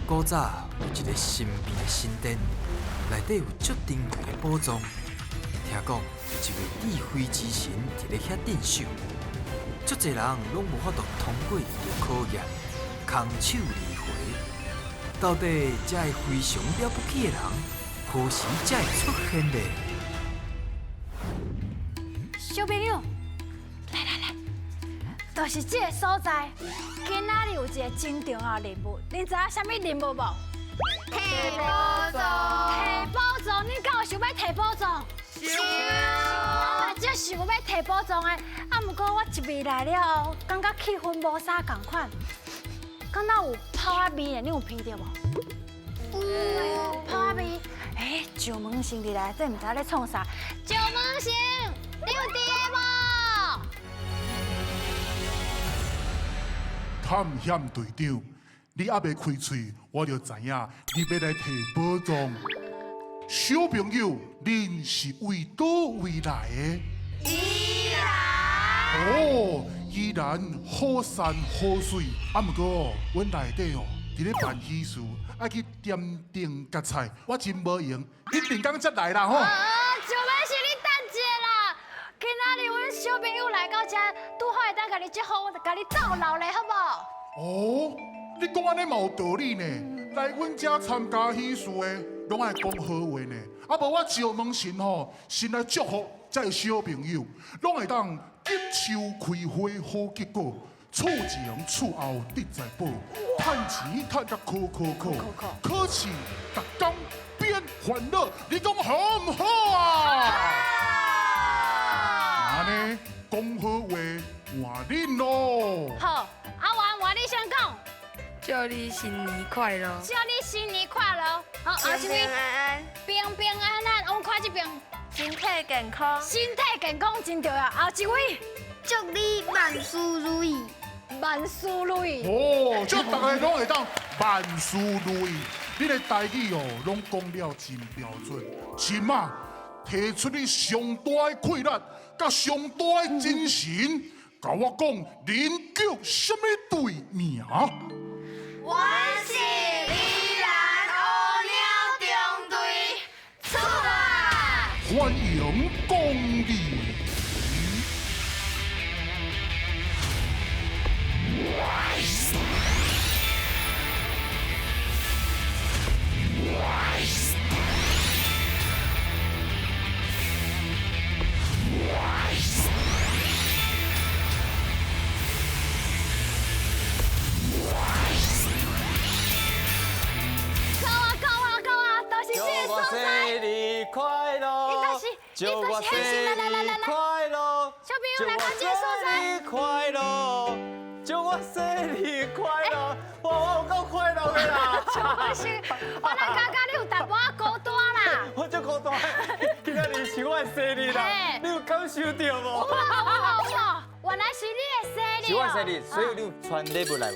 古早有一个神秘的神殿，内底有足珍贵的宝藏。听讲有一位智慧之神伫咧遐镇守，足侪人拢无法度通过伊的考验，空手而回。到底这个非常了不起的人，何时才会出现呢？小朋友，来，就是这个所在。今仔日有一个真重要的任务，恁知影啥物任务无？摕宝藏。摕宝藏，恁敢有想要摕宝藏？想。这想要摕宝藏的，毋过我一味来了后，感觉气氛无啥共款。敢若有泡仔味的，你有闻到无？有泡仔味。石门神伫内底，毋知咧创啥？石门神，你有伫个无？探险队长，你还未开嘴，我就知影你要来摕宝藏。小朋友，恁是为倒位来的？宜兰。哦，宜兰好山好水，毋过阮内底哦，伫咧办喜事，爱去点灯夹菜，我真无闲，你定工才来啦吼。就要是你等一下啦，今仔日阮小朋友来到这，拄好会当甲你祝福，甲你斗闹咧，好无？哦，你讲安尼嘛有道理呢。来阮遮参加喜事的，拢爱讲好话呢。啊无我石门神吼，先来祝福这小朋友，拢会当金秋开花好结果，厝前厝后得财宝，趁钱趁甲考试逐工变欢乐，你讲好唔好啊？安尼讲好话换恁咯。好，换你先讲，祝你新年快乐！祝你新年快乐。好，平平安安，平平安安。我们看这边，身体健康，身体健康真重要。后一位，祝你万事如意。万事如意。哦，这大家拢会当万事如意。你的台语哦，拢讲了真标准。是嘛？提出你上大的气力，甲上大的精神，甲我讲，恁叫什么队名？我是宜兰乌鸟中队，出发！欢迎光临。生日快乐！祝我生日快乐！小朋友来看这个所在。生日快乐！祝我生日快乐！哇，我够快乐的啦！就是我咱感觉你有淡薄仔孤单啦。我足孤单，今仔日是我的生日啦，你有感受到无？有，原来是你的生日。是我的生日，所以你有传礼物来无？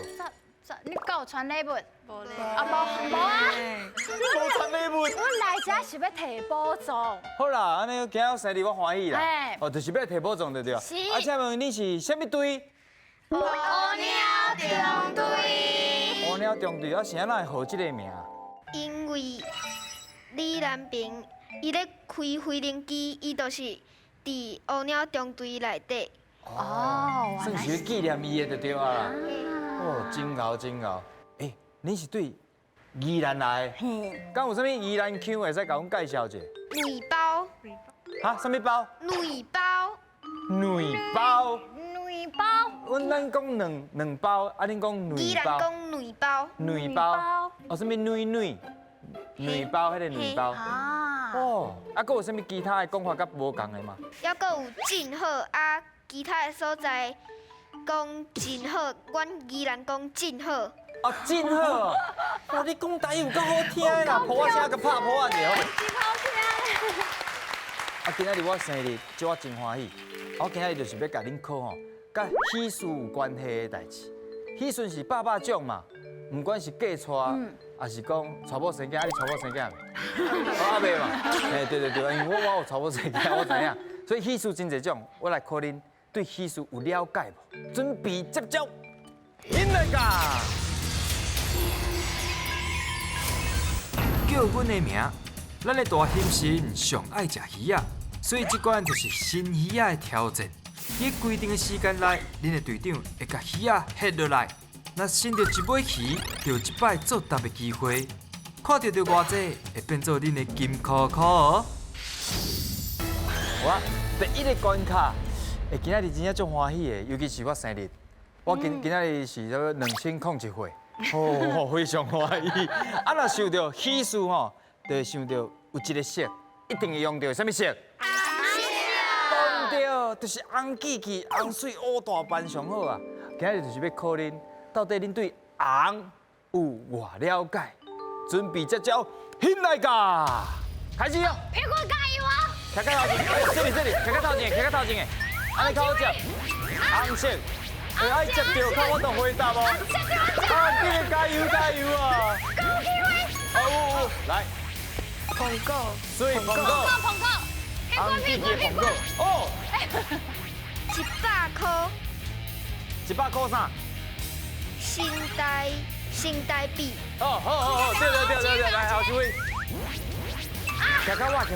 你敢有传礼物？无咧。啊无啊！无传礼物。阮来遮是要摕宝藏。好啦，安尼今仔生日我欢喜啦。哦，就是要摕宝藏对对。是。啊，请问你是什么队？乌鸟中队。乌鸟中队，啊，是安怎会号这个名？因为李兰平伊咧开飞行机，伊就是伫乌鸟中队内底。哦，算是纪念伊的就对啊啦。哦，真牛真牛！诶，你是对宜兰来的？敢有啥物宜兰腔会使甲阮介绍一下？卵包。哈？啥物包？卵包。卵包。卵包。阮咱讲两包，啊，恁讲宜兰卵包。讲卵包。卵包。哦，啥物卵包？迄个卵包。啊。哦，啊，佫有啥物其他的讲法甲无共的吗？还佫有真好啊，其他的所在讲真好，阮宜兰讲真好。哦，真好！哇，你讲台语有够好听的啦，抱我声甲拍抱我一下。真好听。啊，今仔日我生日，祝我真欢喜。我今仔日就是要甲恁考吼，甲喜事有关系的代志。喜讯是百百种嘛，不管是嫁娶，还是讲娶某生囝，啊，你娶某生囝未？我还未嘛。哎，对，因为我有娶某生囝，我知影。所以喜事真侪种，我来考恁对喜事有了解无？准备接招，引来噶！叫阮的名，咱的大先生上爱食鱼仔，所以这关就是新鱼仔的挑战。在规定的时间内，恁的队长会甲鱼仔下落来。若伸到一尾鱼，就有一摆作答的机会。看到偌济，会变做恁的金箍箍哦。我第一个关卡，今仔日真正足欢喜的，尤其是我生日，我今仔日是了2001岁，哦，非常欢喜。啊，若想到喜事吼，就会想到有一个色，一定会用到什么色？讲对，就是红记记、红水乌大班上好啊。今仔日就是要考恁，到底恁对红有偌了解？准备接招，现来噶，开始哦！屁股加油啊！徛到头前，这里，徛到头前，徛到头前的，安尼较好接。红色，会爱接到，看我能回答无？啊，记得加油啊！有机会！有，来，苹果，水苹果，红记记苹果，哦100块， ，100块啥？新台币，好，对，来后一位。徛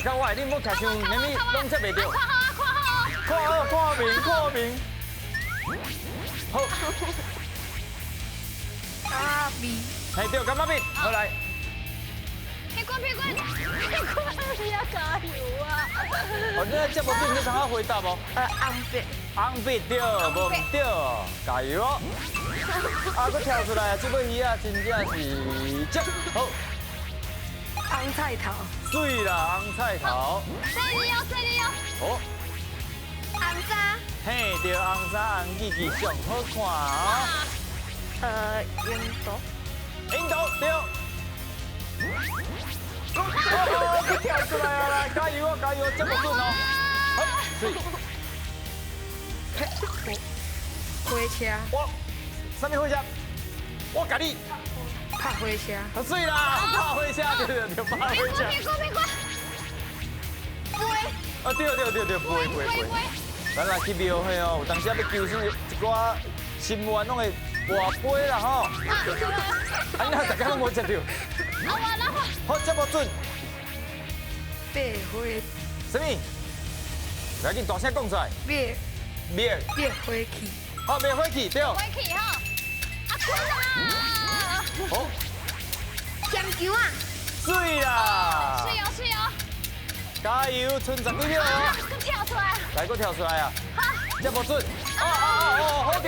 到我，你唔好徛伤，免咪拢接袂到。看好面。好。咖米，嘿对，干妈面，好来。屁股，你要加油啊！哦，你接无准，你通好回答无？红笔对，无唔对，加油哦！啊，佫跳出来，这尾鱼啊，真正是接好。红菜头，水啦，红菜头。这里哦。哦，红衫，嘿，对，红衫红记记上好看哦。樱桃对。哦，佫跳出来啊！来，加油，接不准哦。好，水。火车，我，什么火车？我甲你。拍火车，好水啦，拍火车，对，拍火车。屁股。啊，对，飞。咱若去庙会哦，有当时要求生一寡心愿，拢会活飞啦吼。啊，你大家拢无接到。好，接无准。白火，什么？来，紧大声讲出来。灭火器，好，灭火器对。回去哈。啊，滚啊！好，咸球啊，水啦。是哦。加油，剩10几秒哦。佮跳出来。来，佮跳出来啊！接无准。哦，好掉。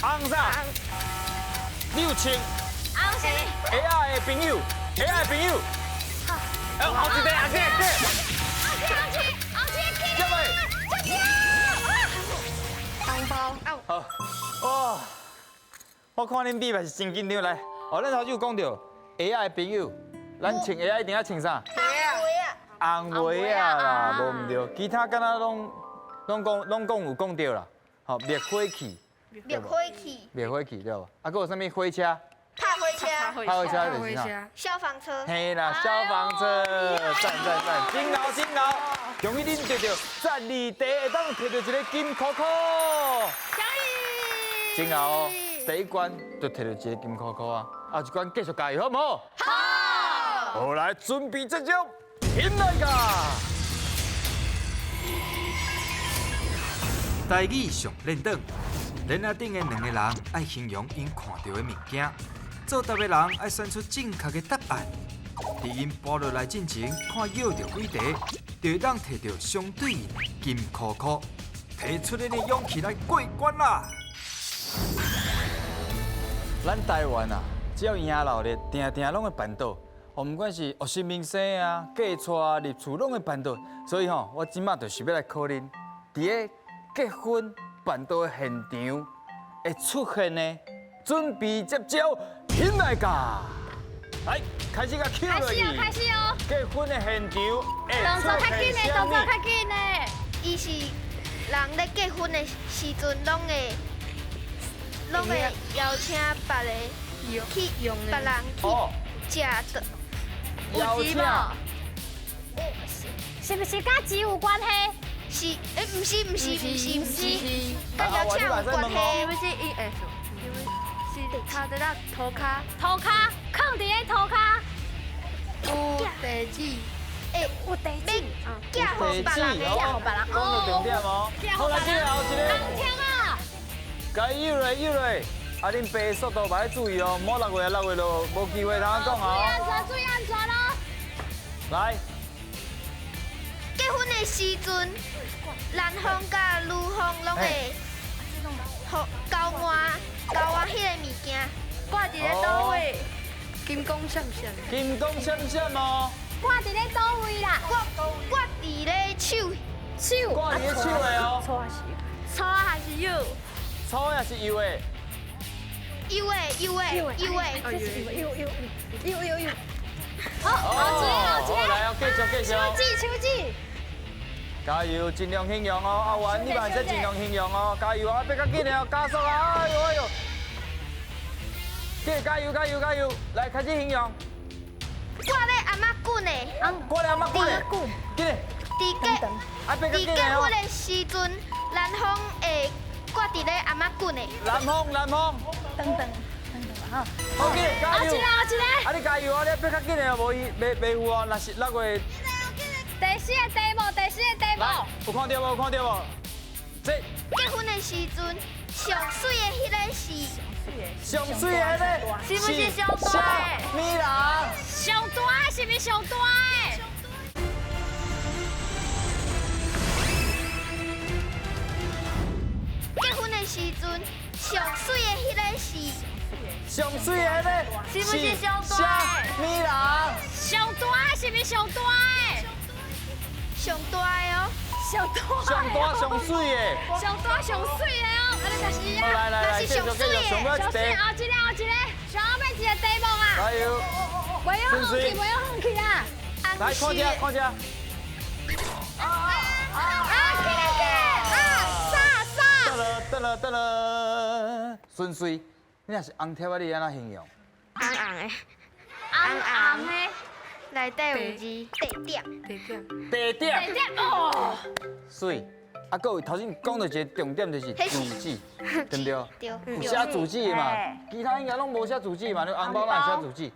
红啥？6000。红什么？ AI 的朋友。后一个，接未？红包，好，哇！我看恁比嘛是真紧张来。哦，咱头先有讲到 AI 的朋友，咱穿 AI 一定要穿啥？红鞋啊啦，无唔对，其他敢若拢讲有讲对啦。好，灭火器，灭火器，对无？啊，佮有啥物火车？拍火车，就是啥？消防车，嘿啦，消防车，赞，真老！恭喜恁得到战利第会当摕到一个金箍箍。真好哦，第一关就摕到一个金箍箍啊！后一关继续加油，好唔好？好。好来，准备这招，现来噶！台语上练档，连下顶的2个人爱形容因看到的物件，作答的人爱选出正确的答案。伫因跋落来进前，看摇到几题，就会当摕到相对应的金箍箍，提出恁的勇气来过关啦！咱台湾啊，只要赢老咧，定拢会办到。哦，不管是学习明星啊、嫁娶啊、入厝拢会办到。所以吼，我即马就是要来考恁，伫个结婚办到的现场会出现的，准备接招，现来噶！来，开始甲 Q 落去。开始哦。结婚的现场会动作出较紧的，现啥物？伊是人咧结婚的时阵，拢会邀请别人去哦，食的，邀请。是不是甲钱有关系？毋是，甲啊邀请有关系。不是头得到涂骹，涂骹，放伫咧涂骹，有地址，有地址，寄互别人的，寄互别人。讲到重点哦。好来，接下来后一个，红听啊！该有嘞，啊，恁爬速度嘛要注意哦，唔好6月就无机会通讲哦。注意安全咯！来，结婚的时阵，男方甲女方拢会交换迄个物件，挂伫咧倒位，金光闪闪，金光闪闪哦，挂伫咧倒位啦？挂伫咧手，挂伫咧手的哦，粗还是幼？粗也是油的，幼的。好，好来哦，继续哦，手指，加油，尽量形容哦，阿元你嘛会使尽量形容哦，加油啊，别较紧的哦，加速啊，哎呦，加油，来开始形容，挂咧阿妈滚的，过来阿妈过来，紧的，啊别较紧的哦结婚，的时阵，男方会挂伫咧阿妈滚的。南风，好紧，加油，啊你加油啊，你别较紧的哦，无伊袂有哦，若是6月。第4个题目，来，有看到无？这结婚的时阵，上水的迄个是上水的咧，是不是上大的米郎，上大的是不是上大的？结婚的时阵，上水的迄个是上水的咧，是不是上大的米郎，上大的是不是上大的？上大的哦。上大上水的。上水的哦，啊你就是好啊。来，继续，上尾一题，上水后一个，上后面一个题目啊。加油，袂要放弃，袂要放弃啦！来看一下，得了，顺水，你若是红贴啊，你安怎形容？红的，内底有字地点，地点，哦，水，啊，各位头先讲到一个重点就是字迹，对不对？对，有写字迹的嘛，其他应该拢无写字迹嘛，你红包哪会写字迹？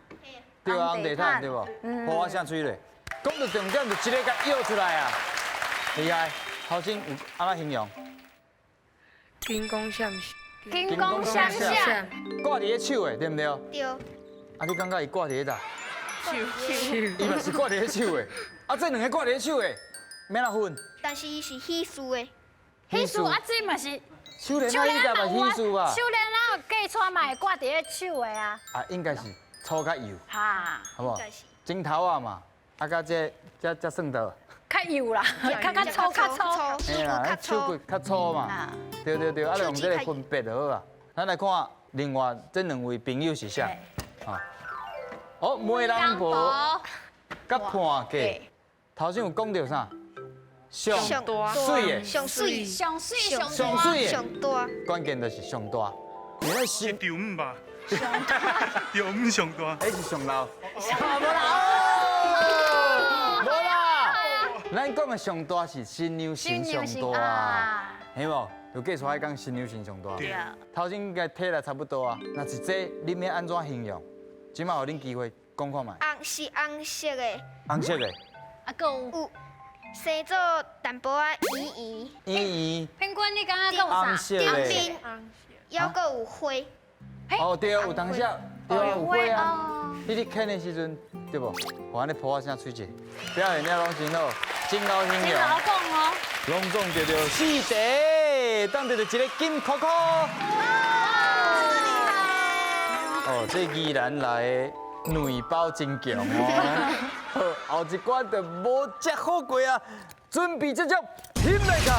对啊，红地毯对无？好啊，啥水咧？讲到重点就一个甲摇出来啊，厉害！头先有安怎形容？金光闪闪，挂伫咧手的，对不对？对，啊，你感觉伊挂伫咧哪？伊嘛是挂伫咧手的，啊，这两个挂伫咧手的，免哪分？但是伊是稀疏的，迄次啊，这嘛是手链啊，应该嘛稀疏吧？手链啊，嫁娶嘛会挂伫咧手的啊。啊，应该是粗较油，哈，好不好应该是？枕头啊嘛，啊，甲这算到。较油啦，较粗。嘿啦，咱手骨较粗嘛。对，啊，用这个分别就好啊。咱来看另外这两位朋友是啥？啊，哦，梅兰婆甲判价，头先有讲到啥？上水的，上水的，上大，关键就是上大。因为是第五吧，第五上大。迄是上老，无啦，咱讲的上大是新娘新上大，嘿无？就计出来讲新娘新上大。头先应该体力差不多啊，那是这你要安怎形容？即马有恁机会讲看卖。红是红色的，红色的，啊，还有生做淡薄仔圆圆，圆平均你刚刚讲红啥？顶色的。边还佫有花，哦对，有当时对有花啊。哦，你咧牵的时阵对无？我安尼抱我声喙舌，表现了拢真好，真够形容。你老讲哦。隆重得到4题，当得到一个金箍箍。哦，这宜兰来的内包真强哦。好，后一关就无遮好过啊！准备这种品来噶。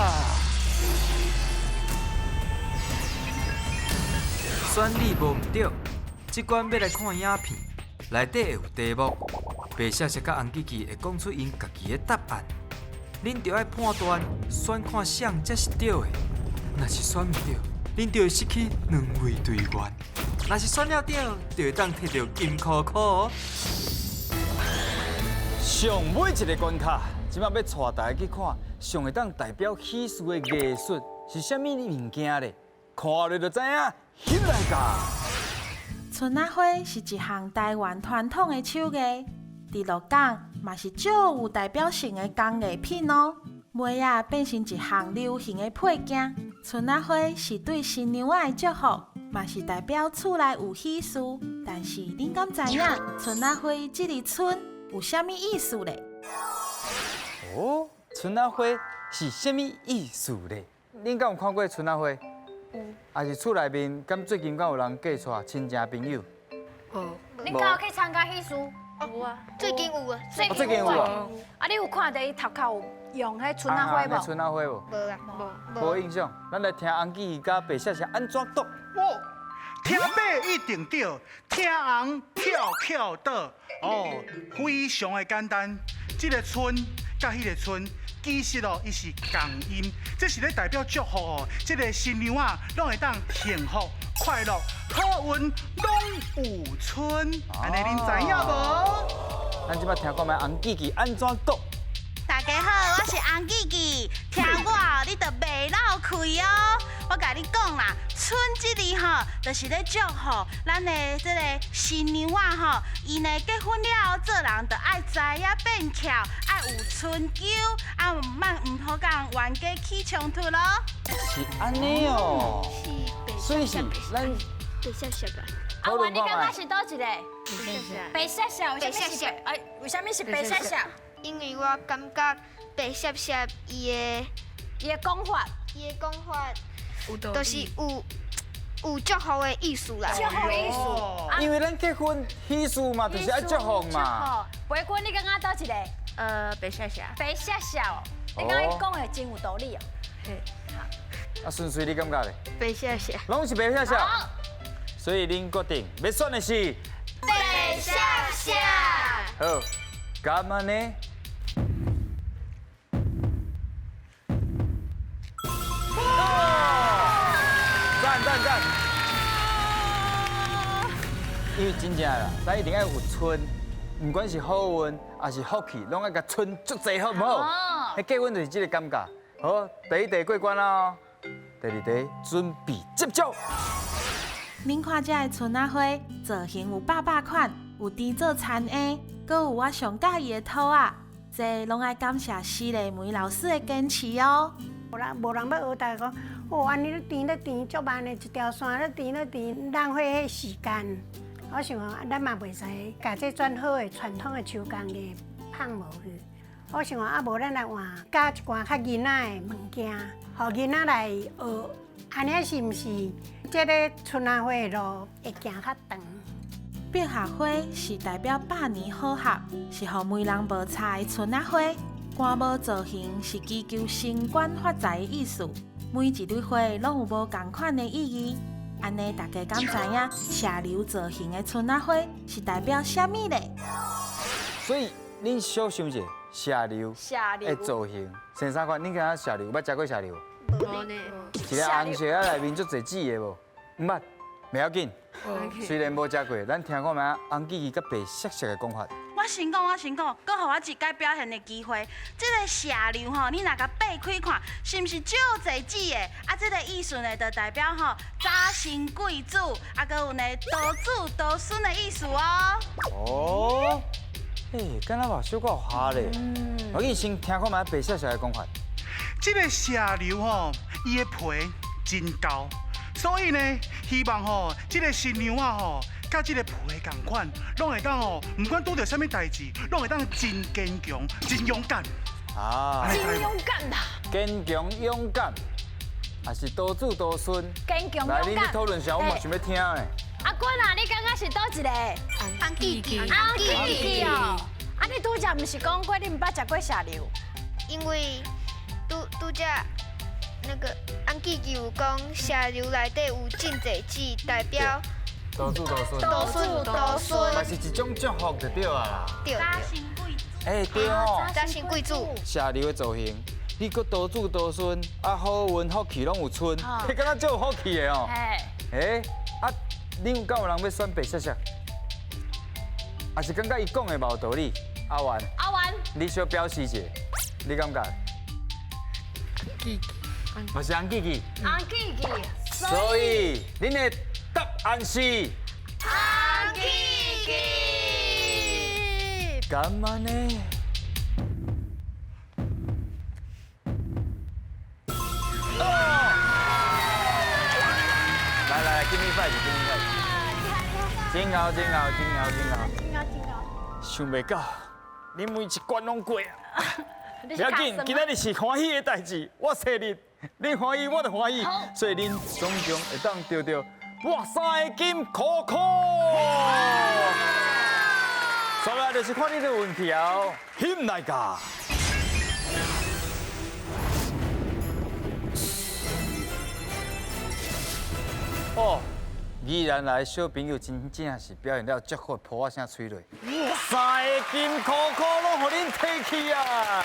选你无毋对，即关要来看影片，内底会有题目，白小姐甲红琪琪会讲出因家己的答案。恁着爱判断，选看谁才是对的。若是选毋对，恁就会失去2位队员；若是选了对，就会当摕到金箍箍。上尾一个关卡，即摆要带大家去看上会当代表喜事的艺术是啥物物件咧？看了就知影，翕来噶！春仔花是一项台湾传统的手艺，伫鹿港嘛是少有代表性的工艺品哦。尾仔变成一项流行的配件。春仔花是对新娘仔的祝福，嘛是代表厝内有喜事。但是恁敢知影春仔花这个春有啥物意思咧？哦，春仔花是啥物意思咧？恁敢有看过春仔花？还是厝内面，敢最近敢有人嫁娶亲戚朋友？你敢有去参加喜事？有啊，最近有啊，最近有啊。啊，你有看到伊头壳有用迄春仔花无？春仔花无？无啊，无印象。咱来听红记甲白雪是安怎读？哦，听马一定对，听红跳跳倒。哦，非常的简单。这个春甲迄个春，其实哦，伊是共音，这是咧代表祝福哦。这个新娘啊，拢会当幸福、快乐、好运，拢有春。安尼恁知影无？咱即摆听看卖红记记安怎读？大家好，我是红记记，听我你就袂漏开哦。我甲你讲啦，春这字吼，就是咧祝福咱的这个新娘仔吼，伊呢结婚了后做人，就爱知影变巧，爱有春秋，啊唔好讲冤家起冲突咯。是安尼哦，所以是咱白色色的。啊，哇，你感觉是倒一个？白色色。白色色，哎，为什么是白色色？因为我感觉白色色伊的讲法，就是有祝福的意思啦。祝福的意思。因为咱结婚喜事嘛，就是爱祝福嘛。结婚你感觉倒一个？白色色。白色色哦，你感觉伊讲的真有道理哦。啊，顺遂你感觉咧？白色色。拢是白色色。所以恁决定要选的是白色色。好，干嘛呢？赞！因为真正啦，咱一定要有春，不管是好运还是福气，拢要甲春足济，好唔好？迄结婚就是这个感觉。好，第一题过关啦，第二题准备接招。恁看这个春仔花造型有百款，有甜做田莴，阁有我上喜欢的土仔，这拢爱感谢施丽梅老师的坚持哦。无人要学大家讲，哦，安尼咧甜，足慢的一条线咧甜，浪费迄时间。我想讲，咱嘛袂使把这转好的传统的手工艺放无去。我想讲，啊无咱来换加一寡较囡仔的物件，互囡仔来学，安尼是毋是？这个春仔花的路会行较长。百合花是代表百年好合，是互媒人无差的春仔花。官帽造型是祈求升官发财的意思，每一蕊花拢有无同款的意义。安尼大家敢知影射流造型的春仔花是代表啥物咧？所以恁小想者，射流的造型，先生看，恁敢若射流，捌食过射流？无呢。一个红色啊，内面足侪籽的无？唔捌，袂要紧。虽然无食过，咱听看卖红记记甲白色色的讲法。我先讲，搁互我一解表现的机会。这个射流吼，你若甲掰开看，是毋是足侪籽的？啊，这个意思呢，就代表吼早生贵子，啊，搁有呢多子多孙的意思哦。哦，嘿，敢若嘛小可有下咧。我先听看卖白色色的讲法。这个射流吼，伊的皮真厚，所以呢，希望吼，这个新娘啊吼。甲这个皮同款，拢会当哦，唔管拄到啥物代志，拢会当真坚强、真勇敢。啊，真勇敢啦！坚强勇敢，还是多子多孙？坚强勇来，敢。恁去讨论下，我嘛想要听呢。阿君啊，你感觉是倒一个？红记记。红记记哦。啊，你拄则唔是讲过你唔捌食过射流？因为拄则那个红记记有讲射流内底有真侪字，代表。多子多孙，多孙，嘛是一种祝福就对啊啦。对。早生贵子。哎，对哦。早生贵子。射流的造型，你搁多子多孙，啊好运福气拢有春，迄敢若足有福气的哦。哎，啊，恁敢有人要选白色色？还是感觉伊讲的嘛有道理？阿元，你小表示一下，你感觉？嘛是红记记。红记记。所以恁的答案是。啊！敢吗呢？哦！来，give me five，give me five。真好，真好，真好，真好。想袂到，你每一关拢过啊！不要紧，今仔日是欢喜的代志，我生日，恁欢喜我就欢喜，所以恁总共会当得到哇塞金可可。所以就是看你的运气哦，险来噶。哦，宜然来的小朋友真正是表现了足好，噗啊声吹落。三个金可可拢互恁摕去啊！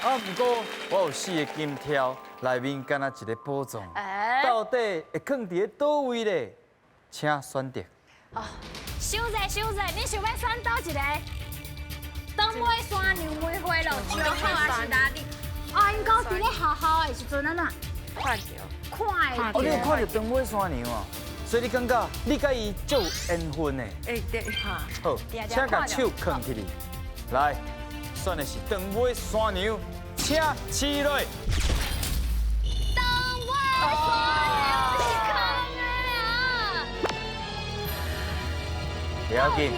啊，不过我有4个金条，内面敢若一个宝藏，到底会放伫咧倒位咧？请选择。哦，想者，你想要选倒一个？东尾山牛梅花鹿石好还是哪里？啊，因讲伫咧好好的时阵啊哪？看到。哦，你有看到长尾山牛啊？所以你感觉你甲伊就有缘分呢？对，好，请把手放起哩。来，选的是长尾山牛，请起落。东尾山牛是空的啊！不要紧，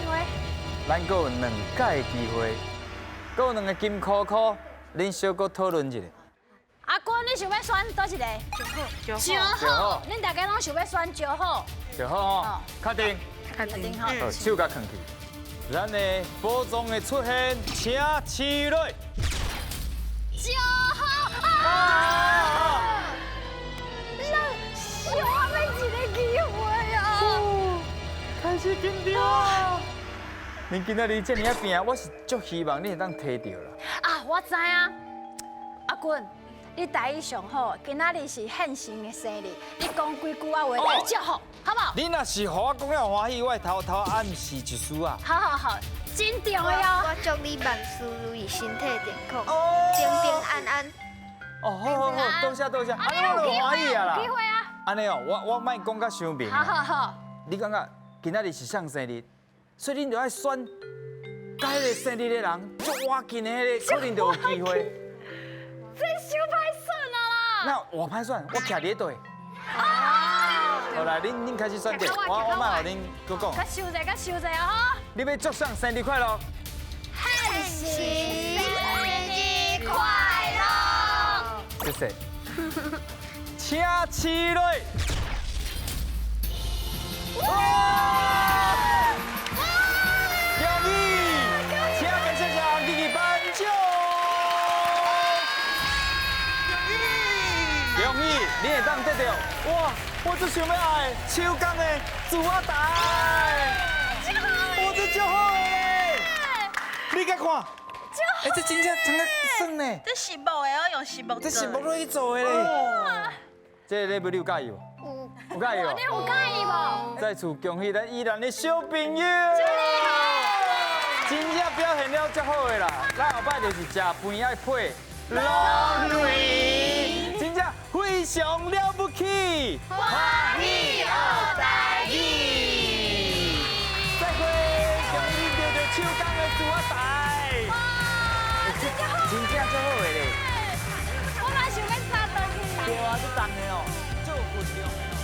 咱还有2届的机会，还有2个金可可，恁小哥讨论一下。阿君，你想要选倒一个？石好，恁大家拢想要选石好。就好哦，确定。好，手甲放起。咱的宝藏的出现，请起落。石好啊！咱小我们一个机会啊！开始紧张啊！恁今仔日这么啊拼，我是足希望你会当摕到啦。啊，我知啊，阿君。你台语上好，今仔日是献身的生日，你讲几句啊话来祝福，好不好？你若是互我讲了欢喜，我会偷偷暗示一句啊。好，真重要哦。我祝你万事如意，身体健康，平平安安。哦，好，多谢。安尼我就欢喜啊啦。有机会啊。安尼哦，我莫讲甲伤明。好。你感觉今仔日是谁生日，所以恁就爱选甲迄个生日的人足晚近的迄个，可能就有机会。这伤歹选啊啦！那我歹选，我徛伫咧对。好来，恁开始选择，我莫互恁搁讲。较收者哦。你要祝上生日快乐！献身生日快乐！谢谢。请起落。恭喜！请本小小弟弟颁奖。容易，你会当得到哇！我最想要的手工的纸仔袋，我这足好诶！你甲看，这真正长得爽呢。这是木的哦，用实木做。这是木落去做的咧。这礼物你有介意无？有介意无？你有介意无？在此恭喜咱宜兰的小朋友，真正表现了足好的啦！咱后摆就是食饭爱配龙瑞，真正非常了不起！欢喜二代义，再会，恭喜你得到手工的纸仔袋，真正足好的咧！我嘛想要插倒去。对啊，这重的哦，做运动的。